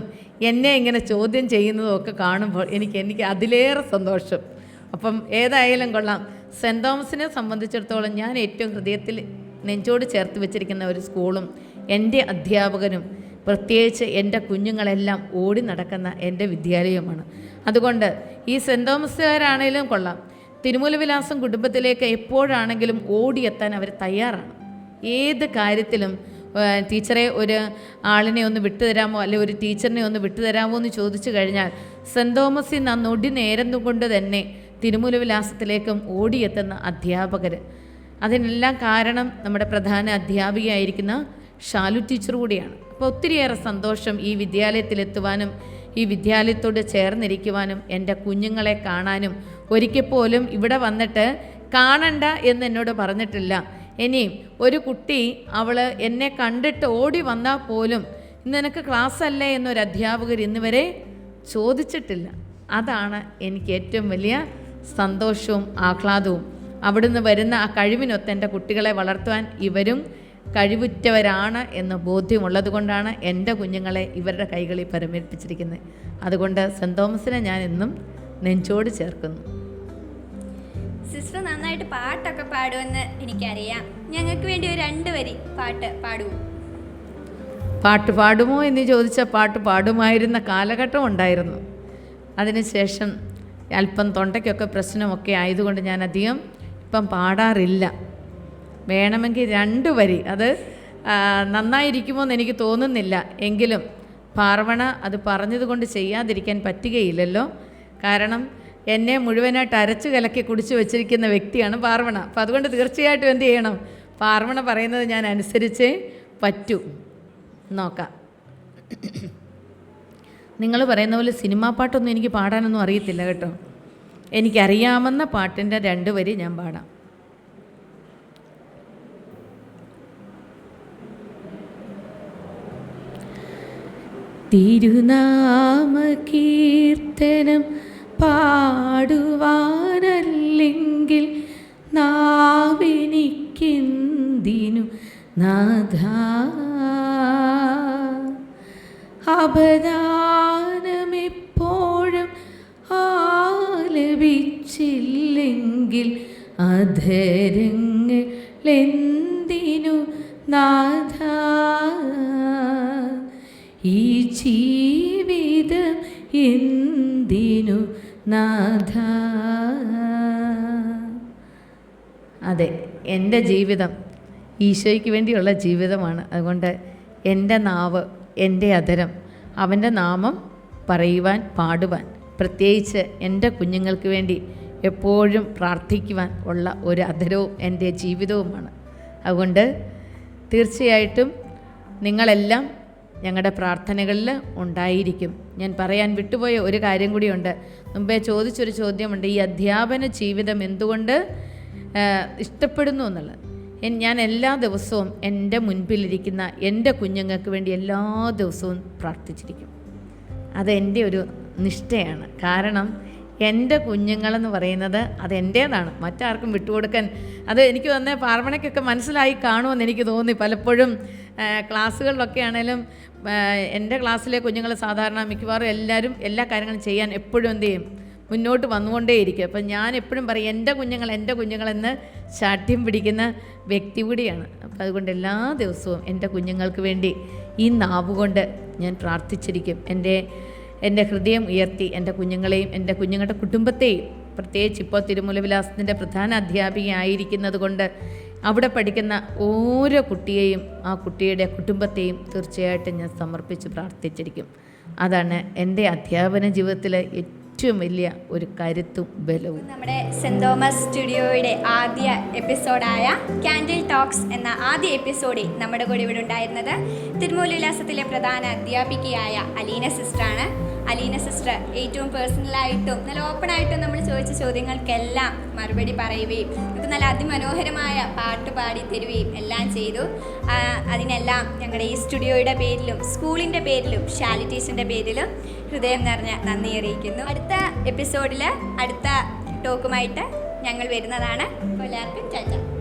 എന്നെ ഇങ്ങനെ ചോദ്യം ചെയ്യുന്നതും ഒക്കെ കാണുമ്പോൾ എനിക്ക് അതിലേറെ സന്തോഷം. അപ്പം ഏതായാലും കൊള്ളാം. സെൻറ് തോമസിനെ സംബന്ധിച്ചിടത്തോളം ഞാൻ ഏറ്റവും ഹൃദയത്തിൽ നെഞ്ചോട് ചേർത്ത് വെച്ചിരിക്കുന്ന ഒരു സ്കൂളും എൻ്റെ അധ്യാപകനും പ്രത്യേകിച്ച് എൻ്റെ കുഞ്ഞുങ്ങളെല്ലാം ഓടി നടക്കുന്ന എൻ്റെ വിദ്യാലയമാണ്. അതുകൊണ്ട് ഈ സെൻറ് തോമസുകാരാണേലും കൊള്ളാം, തിരുമൂല വിലാസം കുടുംബത്തിലേക്ക് എപ്പോഴാണെങ്കിലും ഓടിയെത്താൻ അവർ തയ്യാറാണ്. ഏത് കാര്യത്തിലും ടീച്ചറെ ഒരു ആളിനെ ഒന്ന് വിട്ടുതരാമോ, അല്ലെങ്കിൽ ഒരു ടീച്ചറിനെ ഒന്ന് വിട്ടുതരാമോ എന്ന് ചോദിച്ചു കഴിഞ്ഞാൽ സെൻറ് തോമസിൽ നിന്ന് നൊടി നേരം കൊണ്ട് തന്നെ തിരുമൂല വിലാസത്തിലേക്കും ഓടിയെത്തുന്ന അധ്യാപകർ. അതിനെല്ലാം കാരണം നമ്മുടെ പ്രധാന അധ്യാപികയായിരിക്കുന്ന ഷാലു ടീച്ചർ കൂടിയാണ്. അപ്പോൾ ഒത്തിരിയേറെ സന്തോഷം ഈ വിദ്യാലയത്തിലെത്തുവാനും ഈ വിദ്യാലയത്തോട് ചേർന്നിരിക്കുവാനും എൻ്റെ കുഞ്ഞുങ്ങളെ കാണാനും. ഒരിക്കൽ പോലും ഇവിടെ വന്നിട്ട് കാണണ്ട എന്ന് എന്നോട് പറഞ്ഞിട്ടില്ല. ഇനിയും ഒരു കുട്ടി അവൾ എന്നെ കണ്ടിട്ട് ഓടി വന്നാൽ പോലും ഇന്ന് നിനക്ക് ക്ലാസ് അല്ലേ എന്നൊരു അധ്യാപകർ ഇന്ന് വരെ ചോദിച്ചിട്ടില്ല. അതാണ് എനിക്ക് ഏറ്റവും വലിയ സന്തോഷവും ആഹ്ലാദവും. അവിടുന്ന് വരുന്ന ആ കഴിവിനൊത്ത് എൻ്റെ കുട്ടികളെ വളർത്തുവാൻ ഇവരും കഴിവുറ്റവരാണ് എന്ന് ബോധ്യമുള്ളത് കൊണ്ടാണ് എൻ്റെ കുഞ്ഞുങ്ങളെ ഇവരുടെ കൈകളിൽ പരമേൽപ്പിച്ചിരിക്കുന്നത്. അതുകൊണ്ട് സെൻറ് തോമസിനെ ഞാൻ എന്നും നെഞ്ചോട് ചേർക്കുന്നു. സിസ്റ്റർ നന്നായിട്ട് പാട്ടൊക്കെ പാടുമെന്ന് എനിക്കറിയാം. ഞങ്ങൾക്ക് വേണ്ടി ഒരു 2 വരി പാട്ട് പാടുമോ? പാട്ട് പാടുമോ എന്ന് ചോദിച്ചാൽ പാട്ട് പാടുമായിരുന്ന കാലഘട്ടം ഉണ്ടായിരുന്നു. അതിനുശേഷം അല്പം തൊണ്ടയ്ക്കൊക്കെ പ്രശ്നമൊക്കെ ആയതുകൊണ്ട് ഞാൻ അധികം ഇപ്പം പാടാറില്ല. വേണമെങ്കിൽ 2 വരി, അത് നന്നായിരിക്കുമോ എന്ന് എനിക്ക് തോന്നുന്നില്ല. എങ്കിലും പാർവണ അത് പറഞ്ഞതുകൊണ്ട് ചെയ്യാതിരിക്കാൻ പറ്റുകയില്ലല്ലോ. കാരണം എന്നെ മുഴുവനായിട്ട് അരച്ചു കലക്കി കുടിച്ചു വെച്ചിരിക്കുന്ന വ്യക്തിയാണ് പാർവണ. അപ്പം അതുകൊണ്ട് തീർച്ചയായിട്ടും എന്ത് ചെയ്യണം, പാർവണ പറയുന്നത് ഞാൻ അനുസരിച്ചേ പറ്റൂ. നോക്കാം. നിങ്ങൾ പറയുന്ന പോലെ സിനിമാ പാട്ടൊന്നും എനിക്ക് പാടാനൊന്നും അറിയത്തില്ല കേട്ടോ. എനിക്കറിയാവുന്ന പാട്ടിൻ്റെ 2 വരി ഞാൻ പാടാം. തിരുനാമകീർത്തനം പാടുവാനല്ലെങ്കിൽ നാവെനിക്കെന്തിനു നാഥാ, അപദാനമെപ്പോഴും ആലപിച്ചില്ലെങ്കിൽ അധരങ്ങളെന്തിനു നാഥാ, ഈ ജീവിതം എന്തിനു നാഥാ. അതെ, എൻ്റെ ജീവിതം ഈശോയ്ക്ക് വേണ്ടിയുള്ള ജീവിതമാണ്. അതുകൊണ്ട് എൻ്റെ നാവ്, എൻ്റെ അധരം അവൻ്റെ നാമം പറയുവാൻ, പാടുവാൻ, പ്രത്യേകിച്ച് എൻ്റെ കുഞ്ഞുങ്ങൾക്ക് വേണ്ടി എപ്പോഴും പ്രാർത്ഥിക്കുവാൻ ഉള്ള ഒരു അധരവും എൻ്റെ ജീവിതവുമാണ്. അതുകൊണ്ട് തീർച്ചയായിട്ടും നിങ്ങളെല്ലാം ഞങ്ങളുടെ പ്രാർത്ഥനകളിൽ ഉണ്ടായിരിക്കും. ഞാൻ പറയാൻ വിട്ടുപോയ ഒരു കാര്യം കൂടിയുണ്ട്. മുമ്പേ ചോദിച്ചൊരു ചോദ്യമുണ്ട്, ഈ അധ്യാപന ജീവിതം എന്തുകൊണ്ട് ഇഷ്ടപ്പെടുന്നു എന്നുള്ളത്. ഞാൻ എല്ലാ ദിവസവും എൻ്റെ മുൻപിലിരിക്കുന്ന എൻ്റെ കുഞ്ഞുങ്ങൾക്ക് വേണ്ടി എല്ലാ ദിവസവും പ്രാർത്ഥിച്ചിരിക്കും. അതെൻ്റെ ഒരു നിഷ്ഠയാണ്. കാരണം എൻ്റെ കുഞ്ഞുങ്ങളെന്ന് പറയുന്നത് അതെൻ്റേതാണ്, മറ്റാർക്കും വിട്ടുകൊടുക്കാൻ. അത് എനിക്ക് തന്നെ പാർവണയ്ക്കൊക്കെ മനസ്സിലായി കാണുമെന്ന് എനിക്ക് തോന്നി. പലപ്പോഴും ക്ലാസ്സുകളിലൊക്കെ ആണെങ്കിലും എൻ്റെ ക്ലാസ്സിലെ കുഞ്ഞുങ്ങൾ സാധാരണ മിക്കവാറും എല്ലാവരും എല്ലാ കാര്യങ്ങളും ചെയ്യാൻ എപ്പോഴും എന്ത് ചെയ്യും, മുന്നോട്ട് വന്നുകൊണ്ടേയിരിക്കും. അപ്പം ഞാൻ എപ്പോഴും പറയും എൻ്റെ കുഞ്ഞുങ്ങളെന്ന് ശാഠ്യം പിടിക്കുന്ന വ്യക്തി കൂടിയാണ്. അപ്പം അതുകൊണ്ട് എല്ലാ ദിവസവും എൻ്റെ കുഞ്ഞുങ്ങൾക്ക് വേണ്ടി ഈ നാവുകൊണ്ട് ഞാൻ പ്രാർത്ഥിച്ചിരിക്കും. എൻ്റെ ഹൃദയം ഉയർത്തി എൻ്റെ കുഞ്ഞുങ്ങളെയും എൻ്റെ കുഞ്ഞുങ്ങളുടെ കുടുംബത്തെയും, പ്രത്യേകിച്ച് ഇപ്പോൾ തിരുമൂല വിലാസത്തിൻ്റെ പ്രധാന അധ്യാപികയായിരിക്കുന്നത് കൊണ്ട് അവിടെ പഠിക്കുന്ന ഓരോ കുട്ടിയെയും ആ കുട്ടിയുടെ കുടുംബത്തെയും തീർച്ചയായിട്ടും ഞാൻ സമർപ്പിച്ച് പ്രാർത്ഥിച്ചിരിക്കും. അതാണ് എൻ്റെ അധ്യാപന ജീവിതത്തിലെ ഏറ്റവും വലിയ ഒരു കരുത്തും ബലവും. നമ്മുടെ സെൻറ് തോമസ് സ്റ്റുഡിയോയുടെ ആദ്യ എപ്പിസോഡായ ക്യാൻഡിൽ ടോക്സ് എന്ന ആദ്യ എപ്പിസോഡിൽ നമ്മുടെ കൂടെ ഇവിടെ ഉണ്ടായിരുന്നത് തിരുമൂലവിലാസത്തിലെ പ്രധാന അധ്യാപികയായ അലീന സിസ്റ്ററാണ്. അലീന സിസ്റ്റർ ഏറ്റവും പേഴ്സണലായിട്ടും നല്ല ഓപ്പണായിട്ടും നമ്മൾ ചോദിച്ച ചോദ്യങ്ങൾക്കെല്ലാം മറുപടി പറയുകയും നമുക്ക് നല്ല അതിമനോഹരമായ പാട്ട് പാടി തരുകയും എല്ലാം ചെയ്തു. അതിനെല്ലാം ഞങ്ങളുടെ ഈ സ്റ്റുഡിയോയുടെ പേരിലും സ്കൂളിൻ്റെ പേരിലും ഷാലി ടീച്ചറിൻ്റെ പേരിലും ഹൃദയം നിറഞ്ഞ നന്ദി അറിയിക്കുന്നു. അടുത്ത എപ്പിസോഡിൽ അടുത്ത ടോക്കുമായിട്ട് ഞങ്ങൾ വരുന്നതാണ്. എല്ലാവർക്കും ചാച്ച.